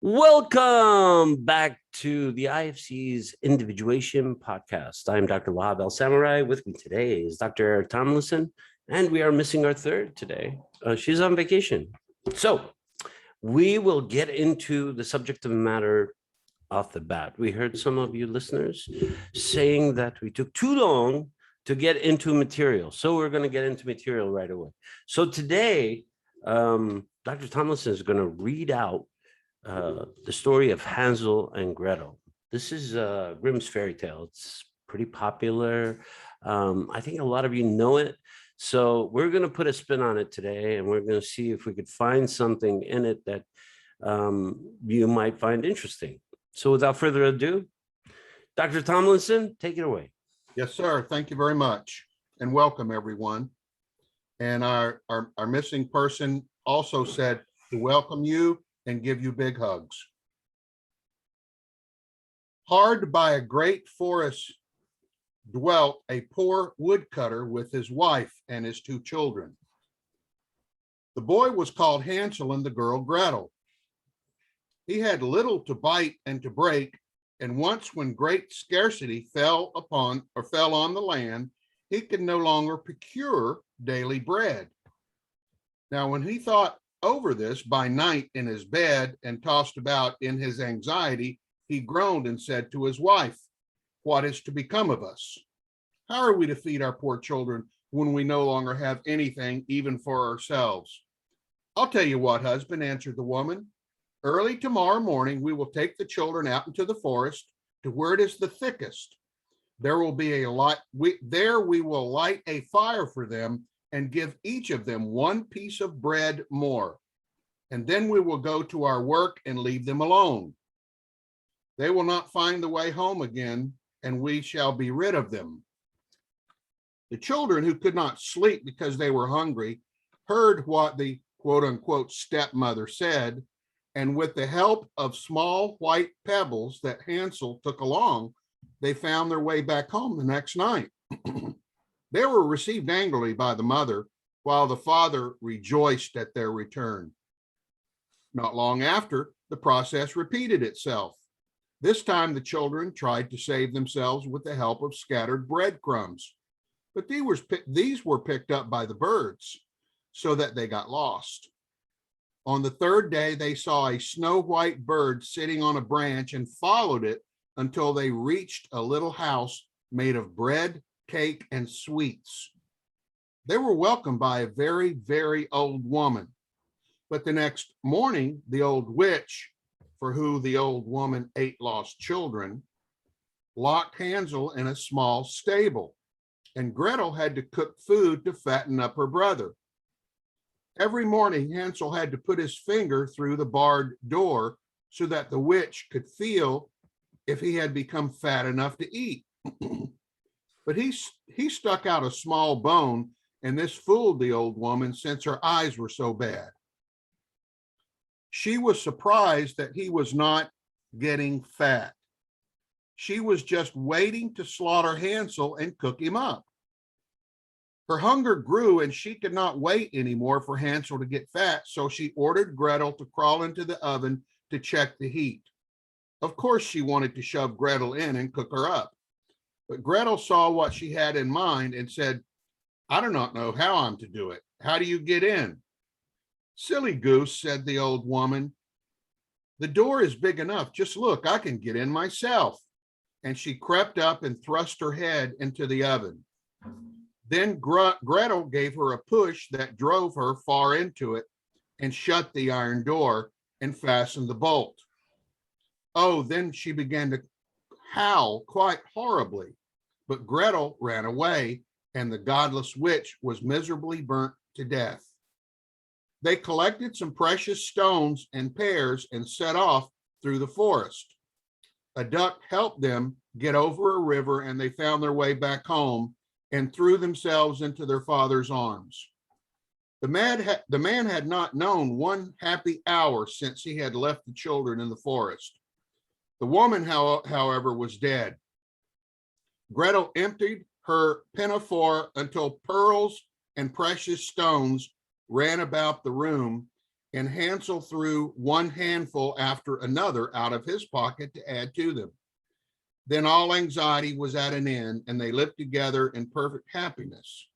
Welcome back to the IFC's Individuation podcast. I'm Dr. Lahab Al-Samarrai. With me today is Dr. Tomlinson, and we are missing our third today. She's on vacation. So we will get into the subject of matter off the bat. We heard some of you listeners saying that we took too long to get into material. So we're going to get into material right away. So today, Dr. Tomlinson is going to read out the story of Hansel and Gretel. This is Grimm's fairy tale. It's pretty popular. I think a lot of you know it. So we're going to put a spin on it today, and we're going to see if we could find something in it that you might find interesting. So without further ado, Dr. Tomlinson, take it away. Yes, sir. Thank you very much. And welcome, everyone. And our missing person also said to welcome you and give you big hugs. Hard by a great forest dwelt a poor woodcutter with his wife and his two children. The boy was called Hansel and the girl Gretel. He had little to bite and to break, and once when great scarcity fell on the land, he could no longer procure daily bread. Now, when he thought over this by night in his bed and tossed about in his anxiety, he groaned and said to his wife, "What is to become of us? How are we to feed our poor children when we no longer have anything even for ourselves?" "I'll tell you what, husband," answered the woman. "Early tomorrow morning, we will take the children out into the forest to where it is the thickest. There will be a light. There we will light a fire for them and give each of them one piece of bread more. And then we will go to our work and leave them alone. They will not find the way home again, and we shall be rid of them." The children, who could not sleep because they were hungry, heard what the quote unquote stepmother said, and with the help of small white pebbles that Hansel took along, they found their way back home the next night. They were received angrily by the mother, while the father rejoiced at their return. Not long after, the process repeated itself. This time, the children tried to save themselves with the help of scattered breadcrumbs, but these were picked up by the birds, so that they got lost. On the third day, they saw a snow-white bird sitting on a branch and followed it until they reached a little house made of bread, cake, and sweets. They were welcomed by a very, very old woman. But the next morning, the old witch, for who the old woman ate lost children, locked Hansel in a small stable, and Gretel had to cook food to fatten up her brother. Every morning, Hansel had to put his finger through the barred door so that the witch could feel if he had become fat enough to eat. But he stuck out a small bone, and this fooled the old woman since her eyes were so bad. She was surprised that he was not getting fat. She was just waiting to slaughter Hansel and cook him up. Her hunger grew, and she could not wait anymore for Hansel to get fat, so she ordered Gretel to crawl into the oven to check the heat. Of course, she wanted to shove Gretel in and cook her up. But Gretel saw what she had in mind and said, "I do not know how I'm to do it. How do you get in?" "Silly goose," said the old woman. "The door is big enough. Just look, I can get in myself." And she crept up and thrust her head into the oven. Then Gretel gave her a push that drove her far into it and shut the iron door and fastened the bolt. Oh, then she began to howl quite horribly, but Gretel ran away, and the godless witch was miserably burnt to death. They collected some precious stones and pears and set off through the forest. A duck helped them get over a river, and they found their way back home and threw themselves into their father's arms. The man had not known one happy hour since he had left the children in the forest. The woman, however, was dead. Gretel emptied her pinafore until pearls and precious stones ran about the room, and Hansel threw one handful after another out of his pocket to add to them. Then all anxiety was at an end, and they lived together in perfect happiness.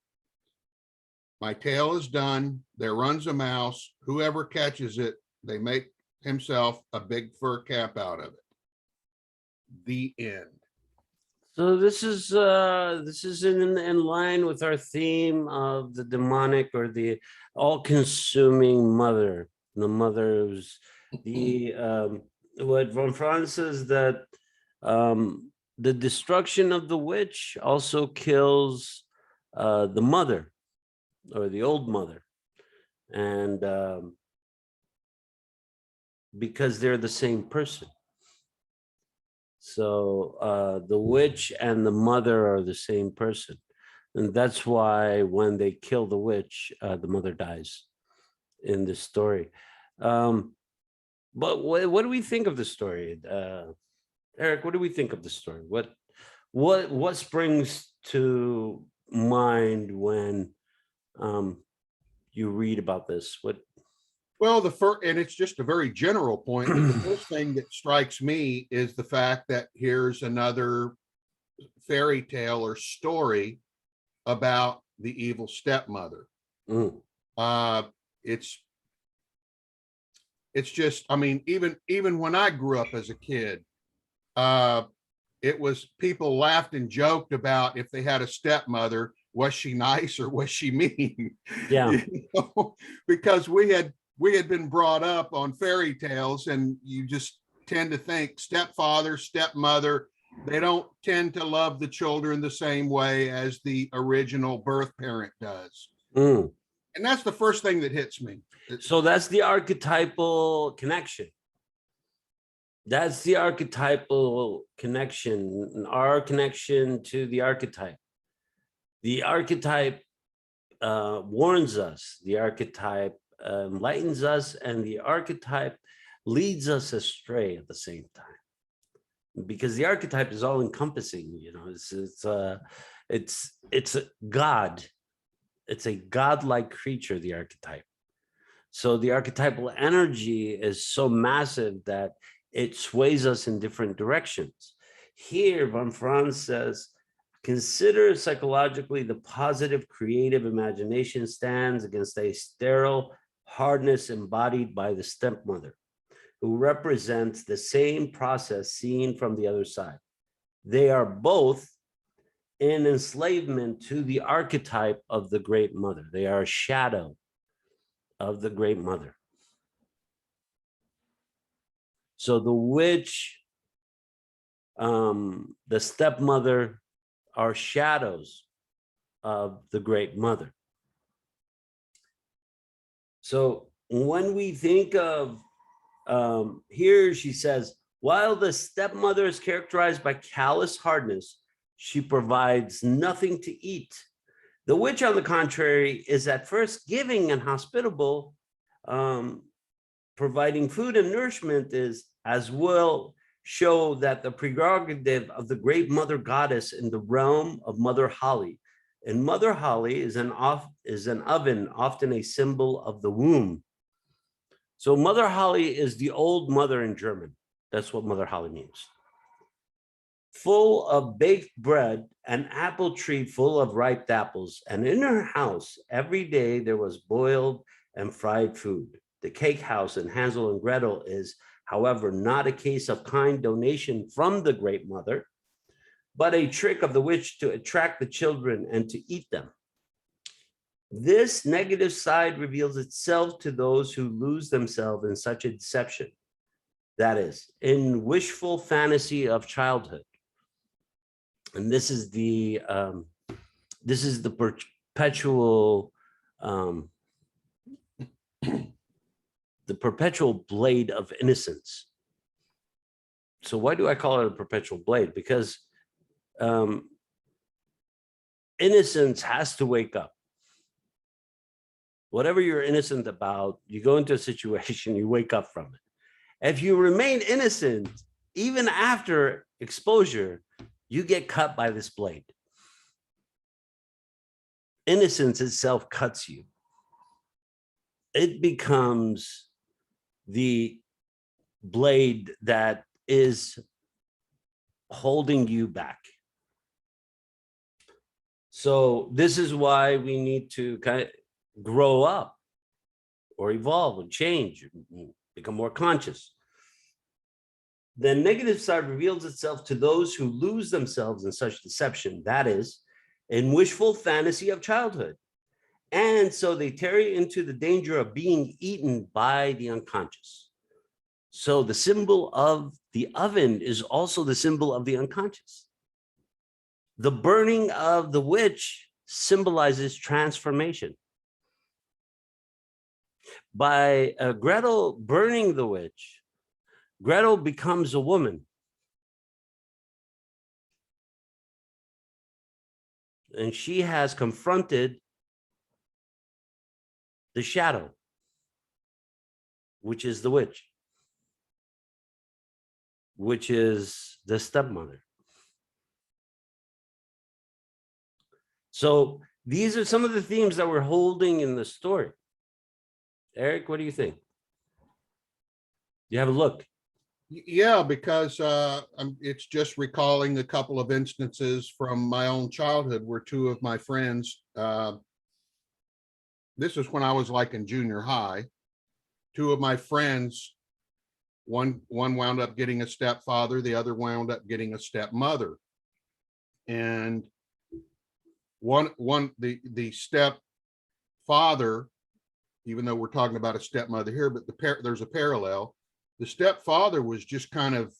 My tale is done. There runs a mouse. Whoever catches it, they make himself a big fur cap out of it. The end. So this is in line with our theme of the demonic or the all-consuming mother. The mother who's the what von Franz says that the destruction of the witch also kills the mother or the old mother, and because they're the same person. So the witch and the mother are the same person. And that's why when they kill the witch, the mother dies in this story. But what do we think of the story? Eric, what do we think of the story? What springs to mind when you read about this? Well, and it's just a very general point. The first thing that strikes me is the fact that here's another fairy tale or story about the evil stepmother. It's just, I mean, even when I grew up as a kid, it was people laughed and joked about if they had a stepmother, was she nice or was she mean? Yeah. You know, because we had been brought up on fairy tales, and you just tend to think stepfather, stepmother, they don't tend to love the children the same way as the original birth parent does. And that's the first thing that hits me. So that's the archetypal connection. That's the archetypal connection, our connection to the archetype. The archetype warns us, the archetype enlightens us, and the archetype leads us astray at the same time, because the archetype is all encompassing. You know, it's a god. It's a godlike creature, the archetype. So the archetypal energy is so massive that it sways us in different directions. Here, von Franz says, consider psychologically the positive creative imagination stands against a sterile hardness embodied by the stepmother, who represents the same process seen from the other side. They are both in enslavement to the archetype of the great mother. They are a shadow of the great mother. So the witch, the stepmother, are shadows of the great mother. So when we think of, here she says, while the stepmother is characterized by callous hardness, she provides nothing to eat. The witch, on the contrary, is at first giving and hospitable. Providing food and nourishment is as well show that the prerogative of the great mother goddess in the realm of Mother Holly. And Mother Holly is an oven, often a symbol of the womb. So Mother Holly is the old mother in German. That's what Mother Holly means. Full of baked bread, an apple tree full of ripe apples, and in her house every day there was boiled and fried food. The cake house in Hansel and Gretel is, however, not a case of kind donation from the great mother, but a trick of the witch to attract the children and to eat them. This negative side reveals itself to those who lose themselves in such a deception. That is, in wishful fantasy of childhood. And this is the perpetual the perpetual blade of innocence. So why do I call it a perpetual blade? Because innocence has to wake up. Whatever you're innocent about, you go into a situation, you wake up from it. If you remain innocent, even after exposure, you get cut by this blade. Innocence itself cuts you. It becomes the blade that is holding you back. So this is why we need to kind of grow up or evolve and change, become more conscious. The negative side reveals itself to those who lose themselves in such deception, that is, in wishful fantasy of childhood. And so they tarry into the danger of being eaten by the unconscious. So the symbol of the oven is also the symbol of the unconscious. The burning of the witch symbolizes transformation. By Gretel burning the witch, Gretel becomes a woman. And she has confronted the shadow, which is the witch, which is the stepmother. So these are some of the themes that we're holding in the story. Eric, what do you think? You have a look. Yeah, because it's just recalling a couple of instances from my own childhood where two of my friends, this is when I was like in junior high, two of my friends, one wound up getting a stepfather, the other wound up getting a stepmother. And the stepfather, even though we're talking about a stepmother here, but there's a parallel. The stepfather was just kind of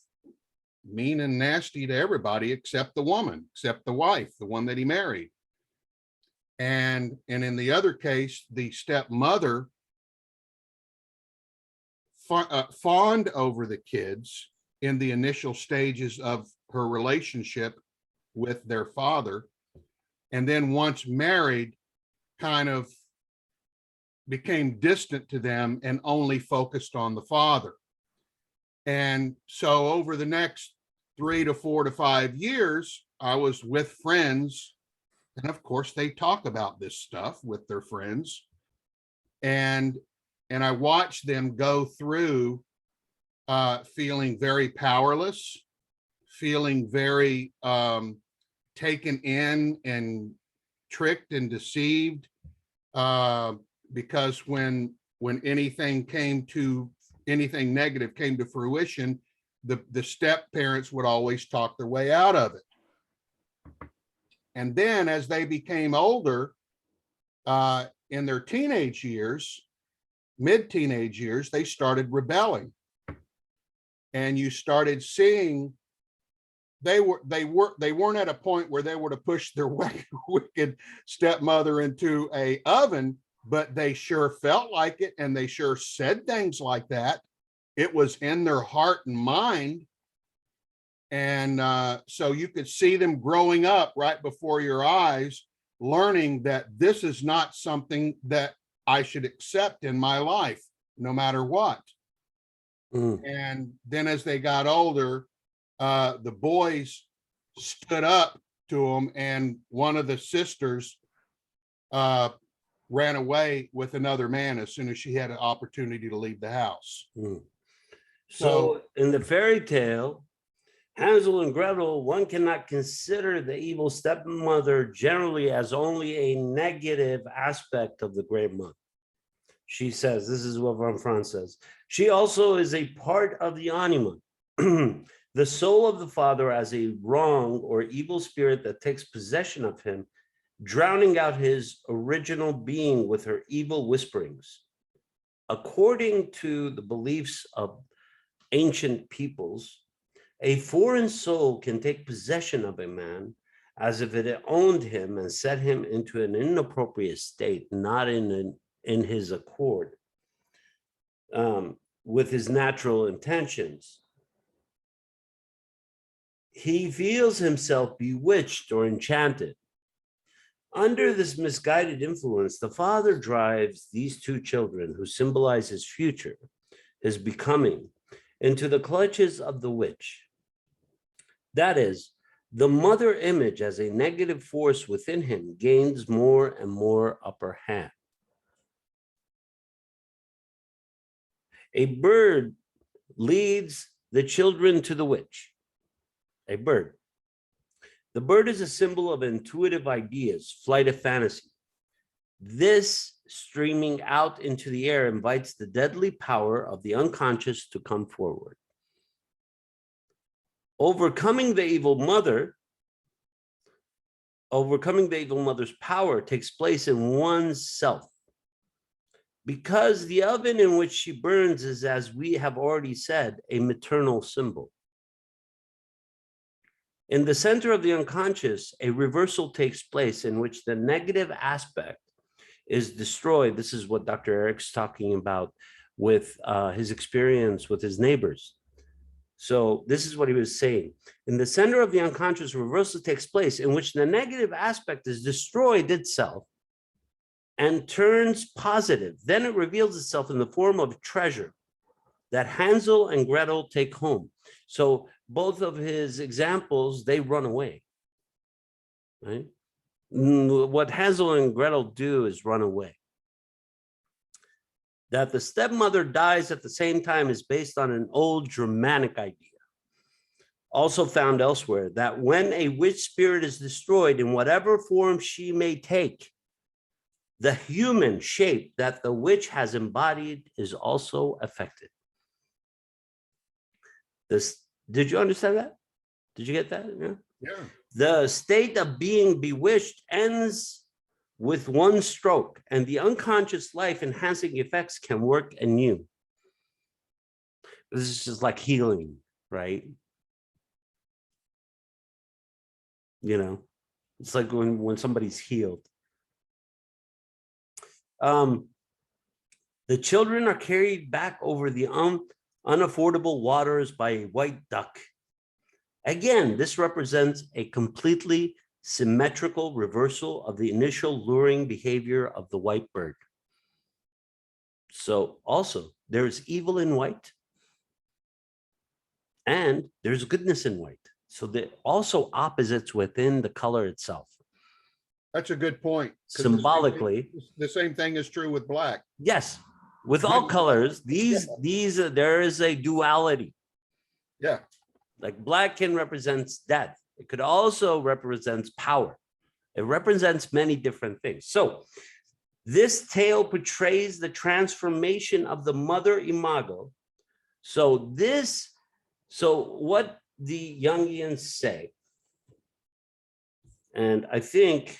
mean and nasty to everybody except the woman, except the wife, the one that he married. And in the other case, the stepmother fawned over the kids in the initial stages of her relationship with their father. And then once married, kind of became distant to them and only focused on the father. And so over the next 3 to 4 to 5 years, I was with friends. And of course, they talk about this stuff with their friends. And I watched them go through feeling very powerless, feeling very taken in and tricked and deceived. Because when anything negative came to fruition, the step parents would always talk their way out of it. And then as they became older, in their teenage years, mid-teenage years, they started rebelling. And you started seeing they weren't at a point where they were to push their wicked stepmother into a oven, but they sure felt like it, and they sure said things like that. It was in their heart and mind. And so you could see them growing up right before your eyes, learning that this is not something that I should accept in my life, no matter what. And then as they got older, the boys stood up to them, and one of the sisters ran away with another man as soon as she had an opportunity to leave the house. So in the fairy tale, Hansel and Gretel, one cannot consider the evil stepmother generally as only a negative aspect of the great mother. She says, this is what Van Franz says, she also is a part of the anima, the soul of the father, as a wrong or evil spirit that takes possession of him, drowning out his original being with her evil whisperings. According to the beliefs of ancient peoples, a foreign soul can take possession of a man as if it owned him and set him into an inappropriate state, not in his accord with his natural intentions. He feels himself bewitched or enchanted. Under this misguided influence, the father drives these two children, who symbolize his future, his becoming, into the clutches of the witch. That is, the mother image as a negative force within him gains more and more upper hand. A bird leads the children to the witch. A bird. The bird is a symbol of intuitive ideas, flight of fantasy. This streaming out into the air invites the deadly power of the unconscious to come forward. Overcoming the evil mother's power takes place in one's self. Because the oven in which she burns is, as we have already said, a maternal symbol. In the center of the unconscious, a reversal takes place in which the negative aspect is destroyed. This is what Dr. Eric's talking about with his experience with his neighbors. So this is what he was saying. In the center of the unconscious, reversal takes place in which the negative aspect is destroyed itself and turns positive. Then it reveals itself in the form of treasure that Hansel and Gretel take home. So both of his examples, they run away, right? What Hansel and Gretel do is run away. That the stepmother dies at the same time is based on an old Germanic idea, also found elsewhere, that when a witch spirit is destroyed in whatever form she may take, the human shape that the witch has embodied is also affected. Did you understand that? Did you get that? Yeah. Yeah. The state of being bewitched ends with one stroke, and the unconscious life enhancing effects can work anew. This is just like healing, right? You know, it's like when somebody's healed. The children are carried back over the unaffordable waters by a white duck. Again, this represents a completely symmetrical reversal of the initial luring behavior of the white bird. So also, there's evil in white and there's goodness in white. So there are also opposites within the color itself. That's a good point. Symbolically, the same thing is true with black. yes, with all colors, there is a duality. Yeah. Like black can represent death. It could also represent power. It represents many different things. So this tale portrays the transformation of the mother imago. So what the Jungians say, and I think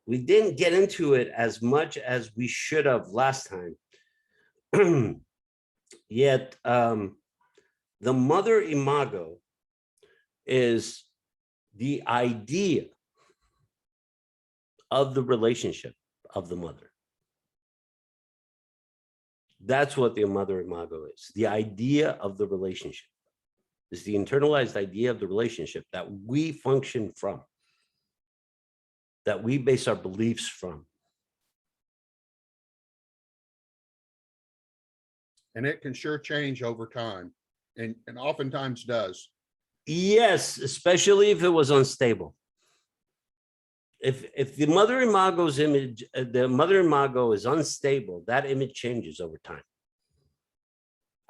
we didn't get into it as much as we should have last time. Yet the mother imago is the idea of the relationship of the mother. That's what the mother imago is. The idea of the relationship is the internalized idea of the relationship that we function from, that we base our beliefs from. And it can sure change over time, and oftentimes does. Yes, especially if it was unstable. If the mother imago's image, the mother imago is unstable, that image changes over time.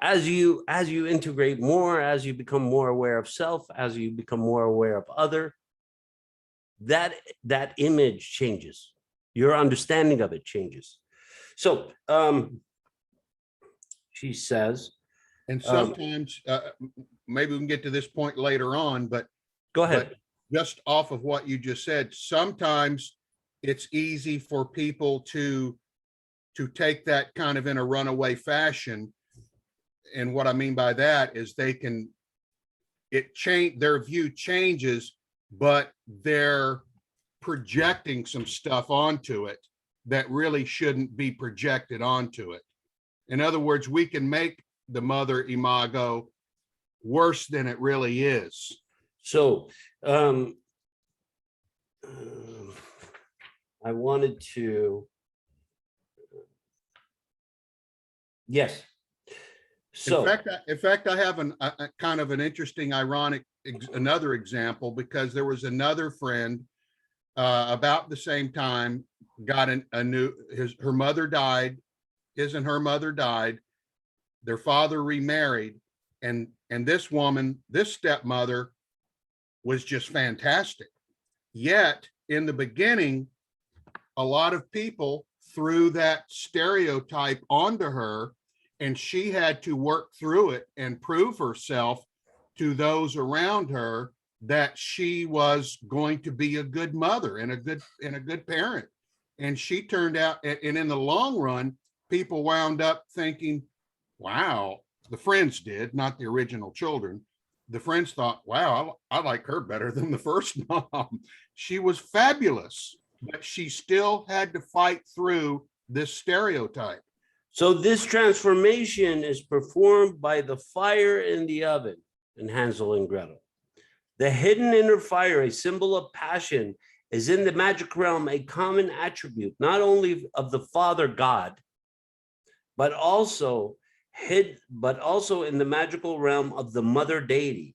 As you integrate more, as you become more aware of self, as you become more aware of other, that image changes. Your understanding of it changes. So she says, and sometimes maybe we can get to this point later on, but go ahead. But just off of what you just said, sometimes it's easy for people to take that kind of in a runaway fashion. And what I mean by that is their view changes, but they're projecting some stuff onto it that really shouldn't be projected onto it. In other words, we can make the mother imago worse than it really is. So I wanted to, yes. So in fact, I have a kind of an interesting, ironic, another example, because there was another friend about the same time got her mother died, his and her mother died, their father remarried, and this woman, this stepmother, was just fantastic. Yet in the beginning, a lot of people threw that stereotype onto her, and she had to work through it and prove herself to those around her that she was going to be a good mother and a good parent. And she turned out, and in the long run, people wound up thinking, wow, the friends did, not the original children. The friends thought, wow, I like her better than the first mom. She was fabulous, but she still had to fight through this stereotype. So this transformation is performed by the fire in the oven in Hansel and Gretel. The hidden inner fire, a symbol of passion, is in the magic realm a common attribute, not only of the Father God, but also in the magical realm of the Mother Deity,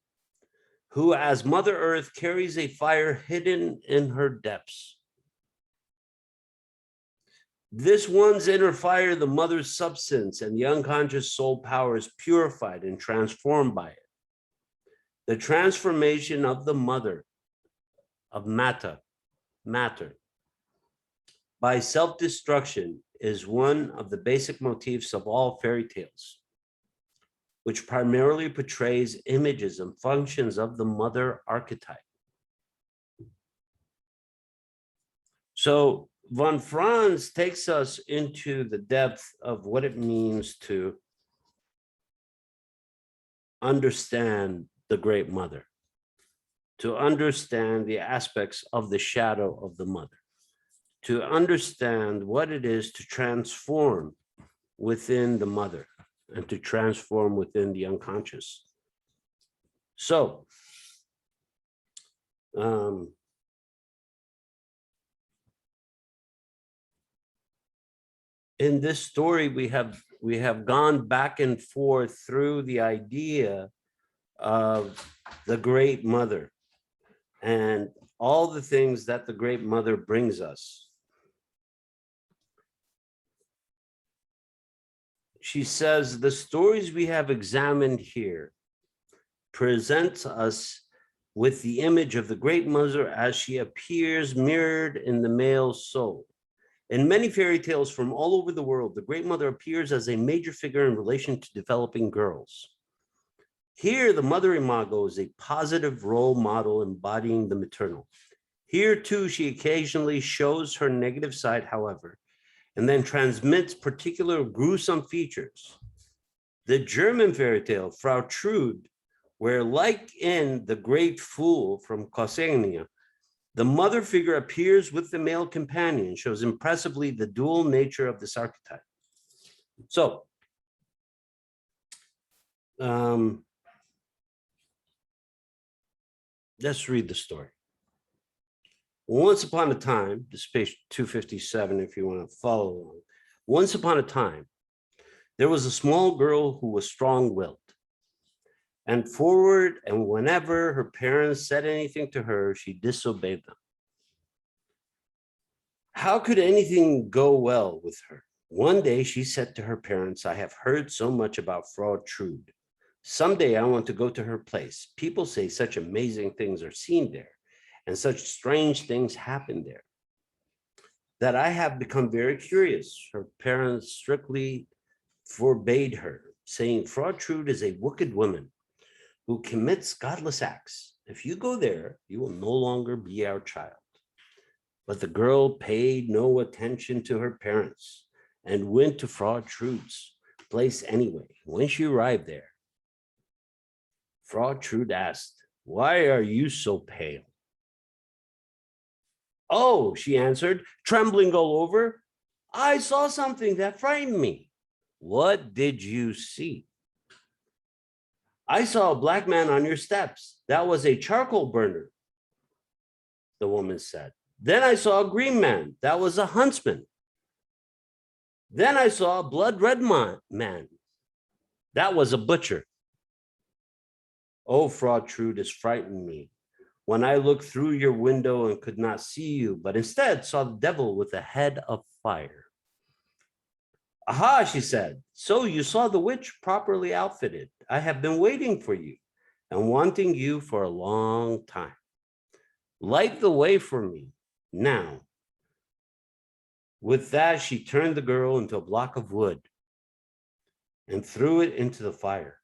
who as Mother Earth carries a fire hidden in her depths. This one's inner fire, the mother's substance and the unconscious soul power, is purified and transformed by it. The transformation of the mother, of matter, by self-destruction is one of the basic motifs of all fairy tales, which primarily portrays images and functions of the mother archetype. So von Franz takes us into the depth of what it means to understand the Great Mother, to understand the aspects of the shadow of the mother, to understand what it is to transform within the mother and to transform within the unconscious. So, in this story, we have gone back and forth through the idea of the Great Mother and all the things that the Great Mother brings us. She says, the stories we have examined here presents us with the image of the Great Mother as she appears mirrored in the male soul. In many fairy tales from all over the world, the Great Mother appears as a major figure in relation to developing girls. Here, the Mother Imago is a positive role model embodying the maternal. Here, too, she occasionally shows her negative side, however, and then transmits particular gruesome features. The German fairy tale, Frau Trude, where, like in The Great Fool from Kozenia, the mother figure appears with the male companion, shows impressively the dual nature of this archetype. So, let's read the story. Once upon a time, this is page 257 if you want to follow along. Once upon a time, there was a small girl who was strong-willed and forward, and whenever her parents said anything to her, she disobeyed them. How could anything go well with her? One day she said to her parents, I have heard so much about Frau Trude. Someday I want to go to her place. People say such amazing things are seen there, and such strange things happen there, that I have become very curious. Her parents strictly forbade her, saying, Frau Trude is a wicked woman who commits godless acts. If you go there, you will no longer be our child. But the girl paid no attention to her parents and went to Frau Trude's place anyway. When she arrived there, Frau Trude asked, why are you so pale? Oh, she answered, trembling all over, I saw something that frightened me. What did you see? I saw a black man on your steps. That was a charcoal burner, the woman said. Then I saw a green man. That was a huntsman. Then I saw a blood red man. That was a butcher. Oh, Frau Trude has frightened me. When I looked through your window and could not see you, but instead saw the devil with a head of fire. Aha, she said. So you saw the witch properly outfitted. I have been waiting for you and wanting you for a long time. Light the way for me now. With that, she turned the girl into a block of wood and threw it into the fire.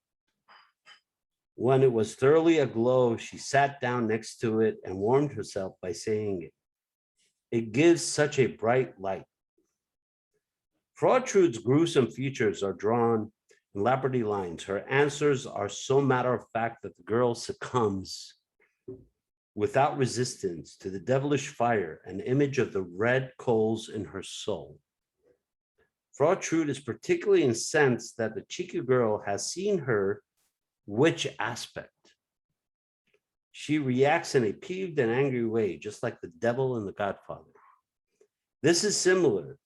When it was thoroughly aglow, she sat down next to it and warmed herself by saying, "It gives such a bright light." Fraudtrude's gruesome features are drawn in labyrinthine lines. Her answers are so matter-of-fact that the girl succumbs without resistance to the devilish fire, an image of the red coals in her soul. Fraudtrude is particularly incensed that the cheeky girl has seen her witch aspect. She reacts in a peeved and angry way, just like the devil in The Godfather. This is similar.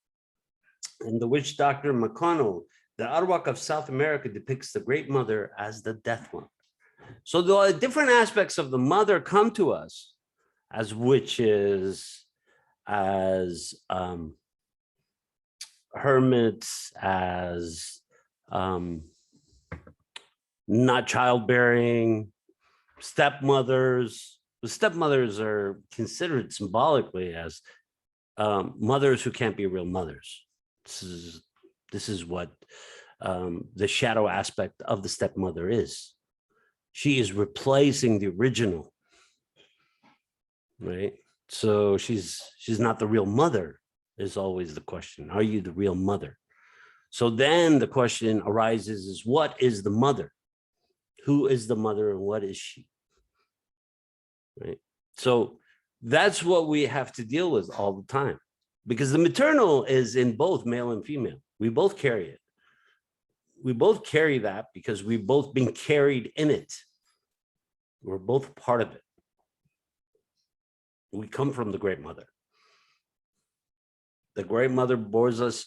In The Witch Doctor McConnell, the Arawak of South America depicts the Great Mother as the Death One. So the different aspects of the mother come to us as witches, as hermits, as not childbearing, stepmothers. The stepmothers are considered symbolically as mothers who can't be real mothers. This is what the shadow aspect of the stepmother is. She is replacing the original, right? So she's not the real mother is always the question. Are you the real mother? So then the question arises is, what is the mother? Who is the mother and what is she? Right? So that's what we have to deal with all the time, because the maternal is in both male and female. We both carry it. We both carry that because we've both been carried in it. We're both part of it. We come from the Great Mother. The Great Mother bores us,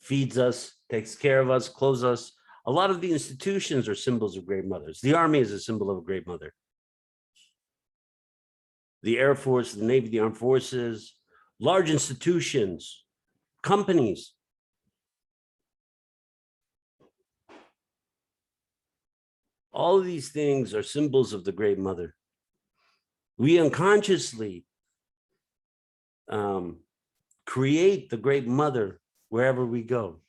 feeds us, takes care of us, clothes us. A lot of the institutions are symbols of Great Mothers. The Army is a symbol of a Great Mother. The Air Force, the Navy, the Armed Forces, large institutions, companies. All of these things are symbols of the Great Mother. We unconsciously create the Great Mother wherever we go.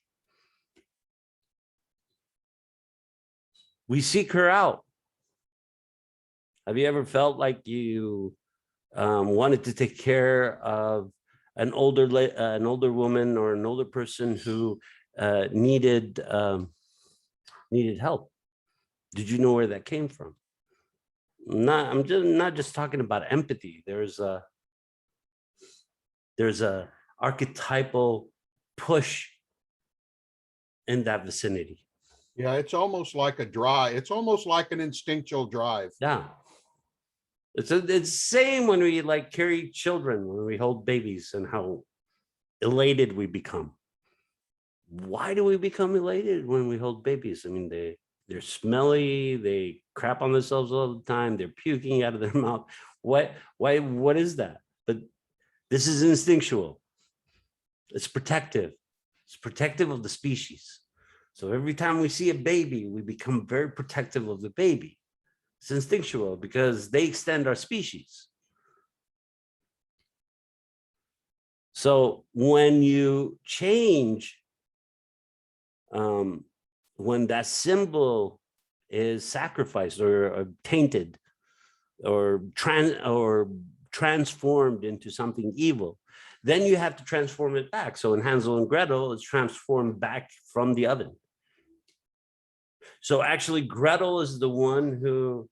We seek her out. Have you ever felt like you wanted to take care of an older woman or an older person who needed help? Did you know where that came from? I'm not just talking about empathy. There's a archetypal push in that vicinity. Yeah, it's almost like a drive. It's almost like an instinctual drive. Yeah. It's the same when we like carry children, when we hold babies, and how elated we become. Why do we become elated when we hold babies? I mean, they're smelly, they crap on themselves all the time, they're puking out of their mouth. What is that? But this is instinctual. It's protective. It's protective of the species. So every time we see a baby, we become very protective of the baby. It's instinctual because they extend our species. So when you change, when that symbol is sacrificed or tainted or transformed into something evil, then you have to transform it back. So in Hansel and Gretel, it's transformed back from the oven. So actually, Gretel is the one who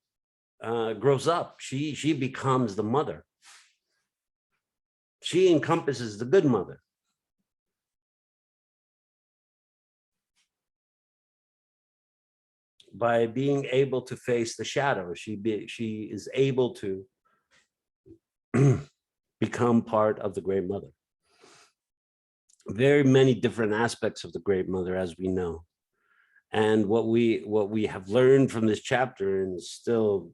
grows up. She becomes the mother. She encompasses the good mother. By being able to face the shadow, she is able to become part of the Great Mother. Very many different aspects of the Great Mother, as we know. And what we have learned from this chapter, and is still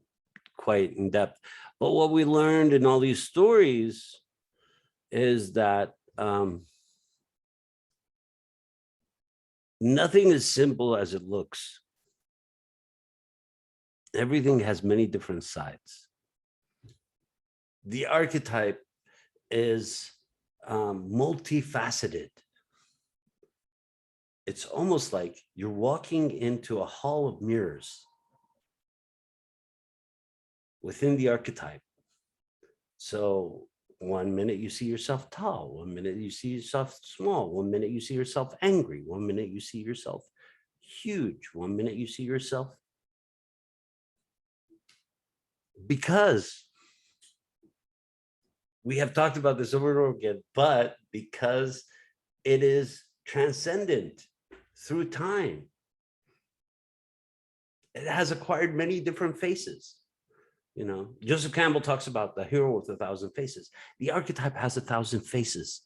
quite in depth, but what we learned in all these stories is that Nothing is simple as it looks. Everything has many different sides. The archetype is multifaceted. It's almost like you're walking into a hall of mirrors within the archetype. So 1 minute you see yourself tall, 1 minute you see yourself small, 1 minute you see yourself angry, 1 minute you see yourself huge, 1 minute you see yourself. Because we have talked about this over and over again, but because it is transcendent through time, it has acquired many different faces. You know, Joseph Campbell talks about the hero with 1,000 faces. The archetype has 1,000 faces.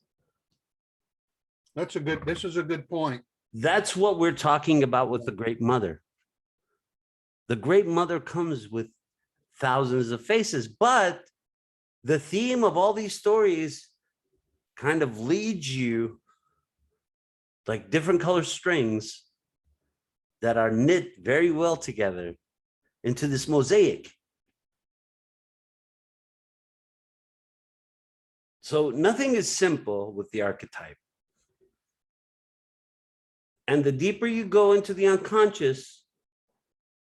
This is a good point. That's what we're talking about with the Great Mother. The Great Mother comes with thousands of faces, but the theme of all these stories kind of leads you like different color strings that are knit very well together into this mosaic. So nothing is simple with the archetype. And the deeper you go into the unconscious,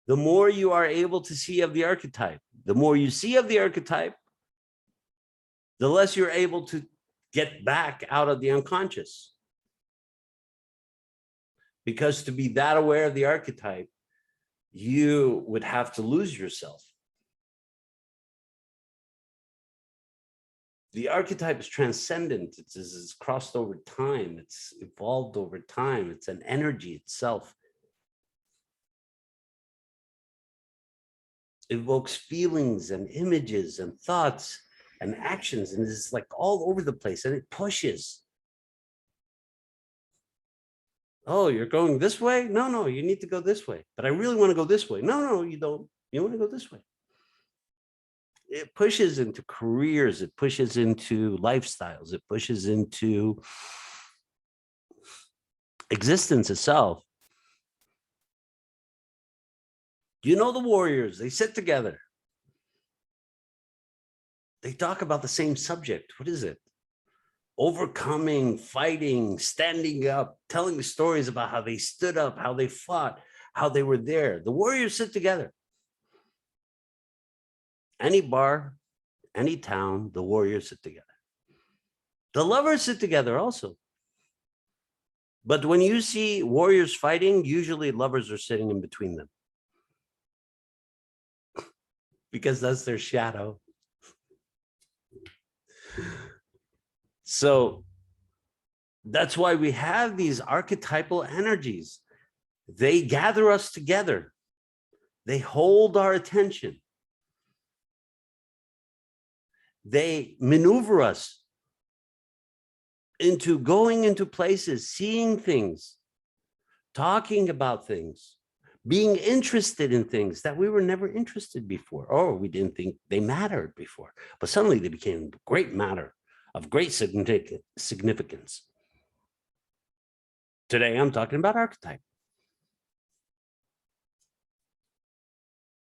the more you are able to see of the archetype. The more you see of the archetype, the less you're able to get back out of the unconscious. Because to be that aware of the archetype, you would have to lose yourself. The archetype is transcendent. It's crossed over time. It's evolved over time. It's an energy itself. It evokes feelings and images and thoughts and actions, and it's like all over the place, and it pushes. Oh, you're going this way? No, no, you need to go this way. But I really want to go this way. No, no, you don't. You want to go this way. It pushes into careers. It pushes into lifestyles. It pushes into existence itself. You know, the warriors, they sit together. They talk about the same subject. What is it? Overcoming, fighting, standing up, telling stories about how they stood up, how they fought, how they were there. The warriors sit together. Any bar, any town, the warriors sit together. The lovers sit together also. But when you see warriors fighting, usually lovers are sitting in between them. Because that's their shadow. So that's why we have these archetypal energies. They gather us together. They hold our attention. They maneuver us into going into places, seeing things, talking about things, being interested in things that we were never interested before, or we didn't think they mattered before, but suddenly they became great matter of great significance. Today, I'm talking about archetype.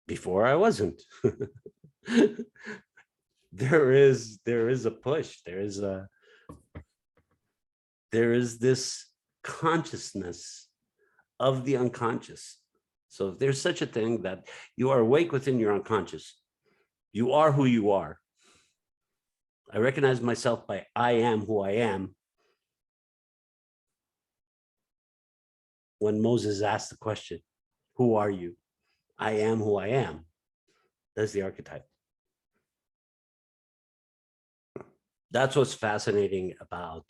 Before I wasn't. There is a push. There is this consciousness of the unconscious. So if there's such a thing that you are awake within your unconscious, you are who you are. I recognize myself by I am who I am. When Moses asked the question, who are you? I am who I am. That's the archetype. That's what's fascinating about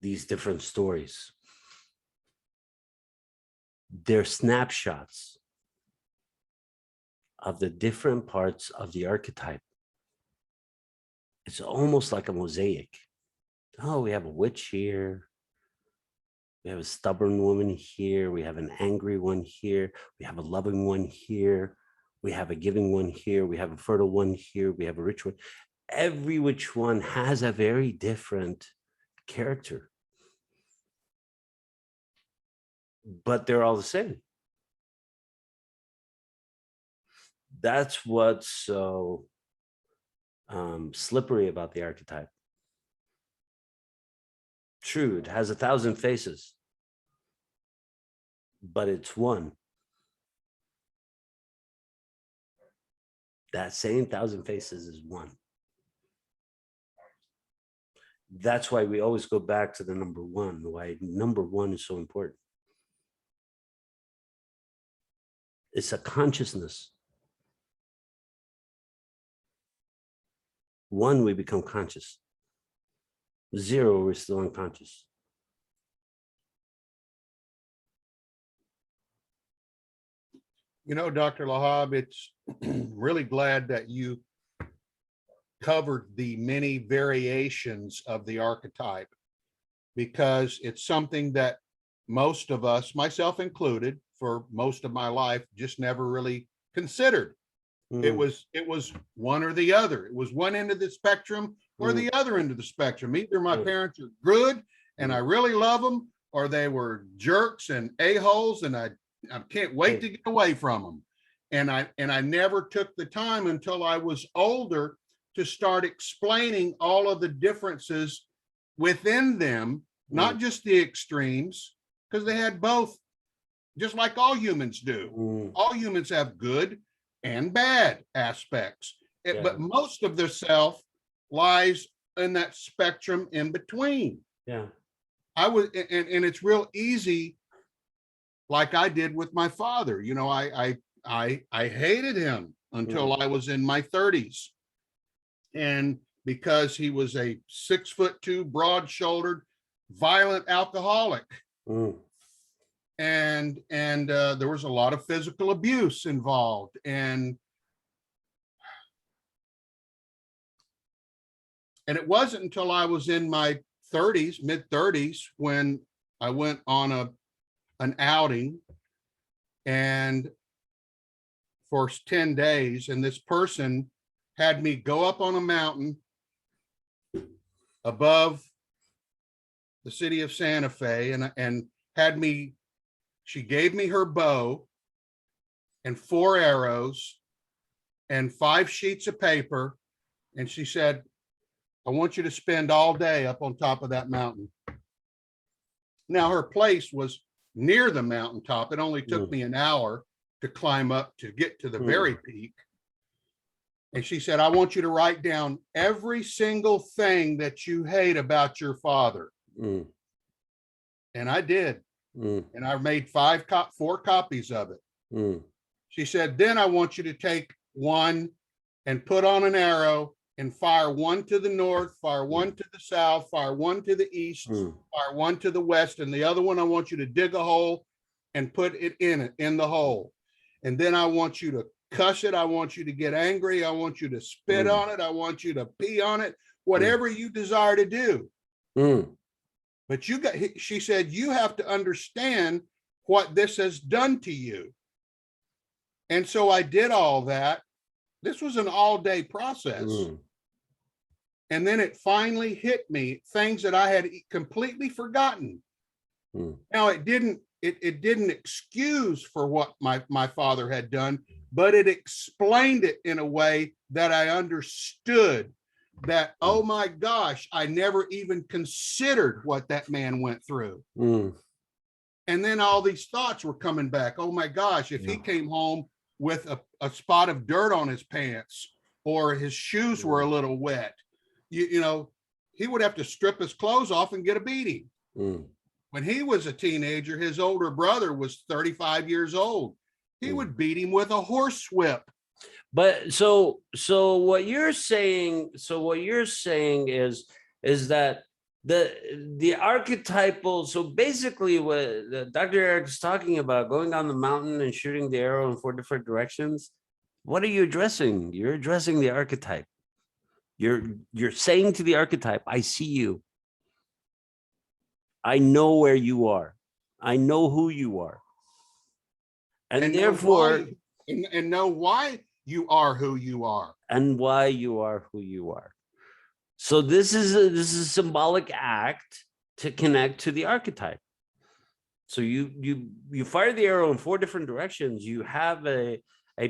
these different stories. They're snapshots of the different parts of the archetype. It's almost like a mosaic. Oh, we have a witch here. We have a stubborn woman here. We have an angry one here. We have a loving one here. We have a giving one here. We have a fertile one here. We have a rich one. Every which one has a very different character. but they're all the same. That's what's so slippery about the archetype. True, it has 1,000 faces, but it's one. That same 1,000 faces is one. That's why we always go back to the number one, why number one is so important. It's a consciousness. One, we become conscious. Zero, we're still unconscious. You know, Dr. Lahab, it's really glad that you covered the many variations of the archetype, because it's something that most of us, myself included, for most of my life, just never really considered. It was one or the other. It was one end of the spectrum or the other end of the spectrum. Either my parents are good and I really love them, or they were jerks and a-holes and I can't wait to get away from them. And I never took the time until I was older to start explaining all of the differences within them, not just the extremes, because they had both, just like all humans do. All humans have good and bad aspects, but most of their self lies in that spectrum in between. I was, and it's real easy, like I did with my father. You know, I hated him until I was in my 30s, and because he was a 6'2", broad-shouldered, violent alcoholic. And there was a lot of physical abuse involved. And it wasn't until I was in my 30s, mid-30s, when I went on an outing and for 10 days, and this person had me go up on a mountain above the city of Santa Fe and had me, she gave me her bow and 4 arrows and 5 sheets of paper. And she said, I want you to spend all day up on top of that mountain. Now, her place was near the mountaintop. It only took me an hour to climb up to get to the very peak. And she said, I want you to write down every single thing that you hate about your father. And I did. And I made 4 copies of it. She said, then I want you to take one and put on an arrow and fire one to the north, fire one to the south, fire one to the east, fire one to the west. And the other one, I want you to dig a hole and put it in the hole. And then I want you to cuss it. I want you to get angry. I want you to spit on it. I want you to pee on it, whatever you desire to do. But she said, you have to understand what this has done to you. And so I did all that. This was an all-day process. And then it finally hit me, things that I had completely forgotten. Now, it didn't excuse for what my father had done, but it explained it in a way that I understood that, oh my gosh, I never even considered what that man went through. And then all these thoughts were coming back. Oh my gosh, if he came home with a spot of dirt on his pants, or his shoes were a little wet, you know, he would have to strip his clothes off and get a beating. When he was a teenager, his older brother was 35 years old. He would beat him with a horsewhip. But so what you're saying is that the archetypal, so basically what Dr. Eric is talking about, going down the mountain and shooting the arrow in 4 different directions, what are you addressing? You're addressing the archetype. You're saying to the archetype, I see you. I know where you are. I know who you are. And therefore, and know why you are who you are. And why you are who you are. So this is a symbolic act to connect to the archetype. So you fire the arrow in 4 different directions. You have a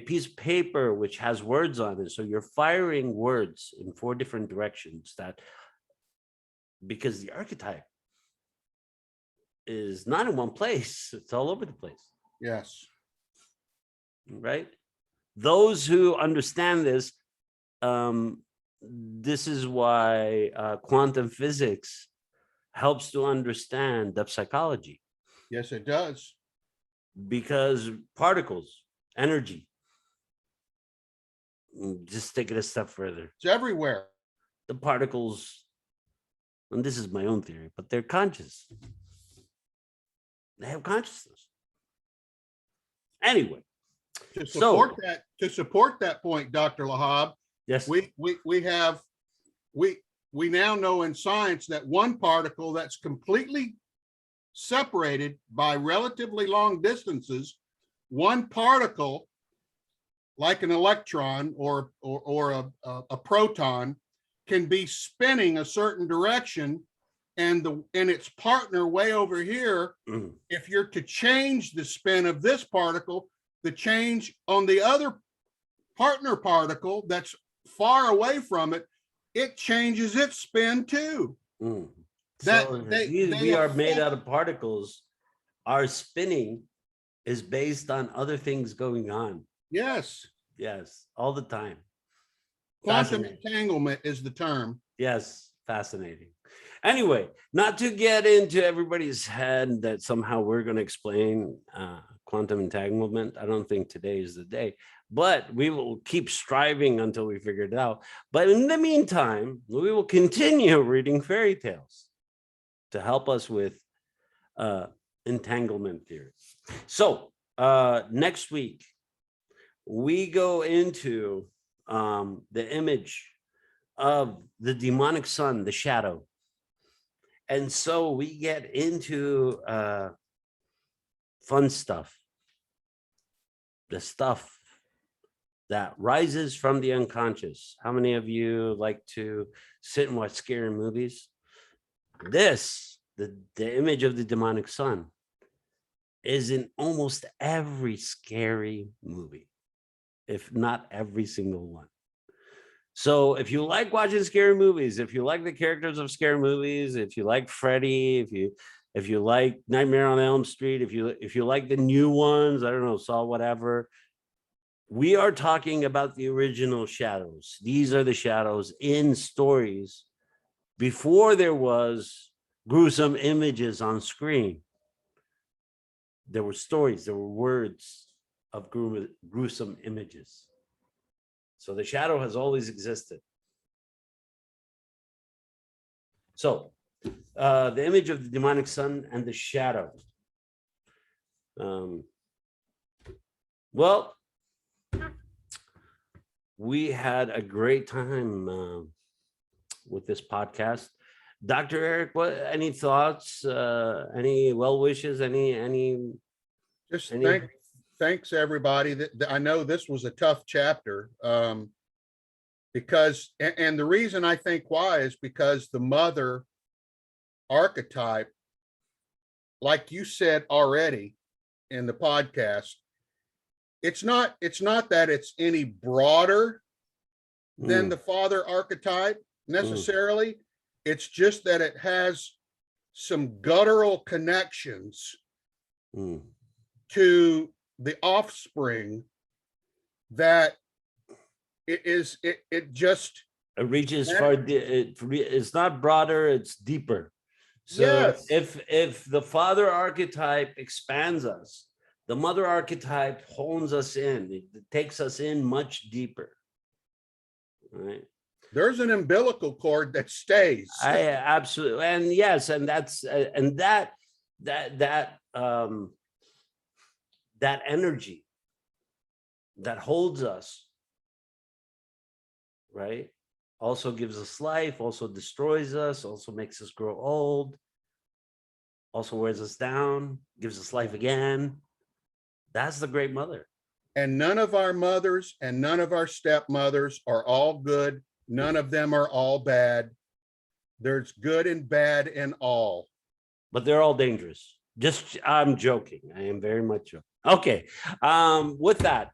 piece of paper which has words on it. So you're firing words in 4 different directions, that because the archetype is not in one place, it's all over the place. Yes. Right? Those who understand this, this is why quantum physics helps to understand depth psychology. Yes, it does. Because particles, energy, just take it a step further. It's everywhere. The particles, and this is my own theory, but they're conscious. They have consciousness. Anyway, To support that point, Dr. Lahab, yes, we now know in science that one particle that's completely separated by relatively long distances, one particle like an electron or a proton can be spinning a certain direction, and its partner way over here, if you're to change the spin of this particle, the change on the other partner particle that's far away from it, it changes its spin too. So we are made out of particles. Our spinning is based on other things going on. Yes. Yes, all the time. Quantum entanglement is the term. Yes, fascinating. Anyway, not to get into everybody's head that somehow we're going to explain quantum entanglement. I don't think today is the day, but we will keep striving until we figure it out. But in the meantime, we will continue reading fairy tales to help us with entanglement theory. So next week, we go into the image of the demonic son, the shadow. And so we get into fun stuff, the stuff that rises from the unconscious. How many of you like to sit and watch scary movies? This, the image of the demonic son, is in almost every scary movie, if not every single one. So if you like watching scary movies, if you like the characters of scary movies, if you like Freddy, if you like Nightmare on Elm Street, if you like the new ones, I don't know, Saw, whatever, we are talking about the original shadows. These are the shadows in stories before there was gruesome images on screen. There were stories, there were words of gruesome images. So the shadow has always existed. So the image of the demonic son and the shadow. Well, we had a great time with this podcast. Dr. Eric, any thoughts, any well wishes, any Thanks everybody. I know this was a tough chapter because, and the reason I think why is because the mother archetype, like you said already in the podcast, it's not that it's any broader than the father archetype necessarily. It's just that it has some guttural connections to the offspring that it reaches far. It's not broader, it's deeper. So yes. if the father archetype expands us, the mother archetype hones us in. It takes us in much deeper. Right. There's an umbilical cord that stays. Absolutely, and yes, and that's that energy that holds us, right, also gives us life, also destroys us, also makes us grow old, also wears us down, gives us life again. That's the great mother. And none of our mothers and none of our stepmothers are all good. None of them are all bad. There's good and bad in all. But they're all dangerous. Just, I'm joking. I am very much joking. Okay. With that,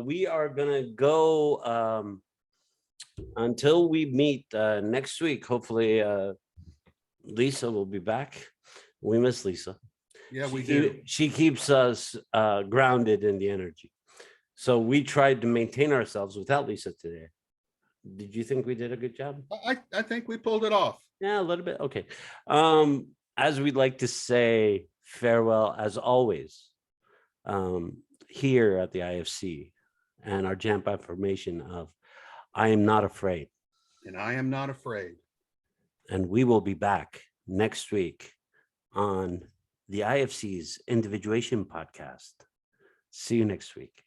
we are gonna go until we meet next week. Hopefully, Lisa will be back. We miss Lisa. Yeah, we do. She keeps us grounded in the energy. So we tried to maintain ourselves without Lisa today. Did you think we did a good job? I think we pulled it off. Yeah, a little bit. Okay. As we'd like to say farewell, as always, here at the IFC, and our jump affirmation of I am not afraid. And I am not afraid. And we will be back next week on the IFC's Individuation podcast. See you next week.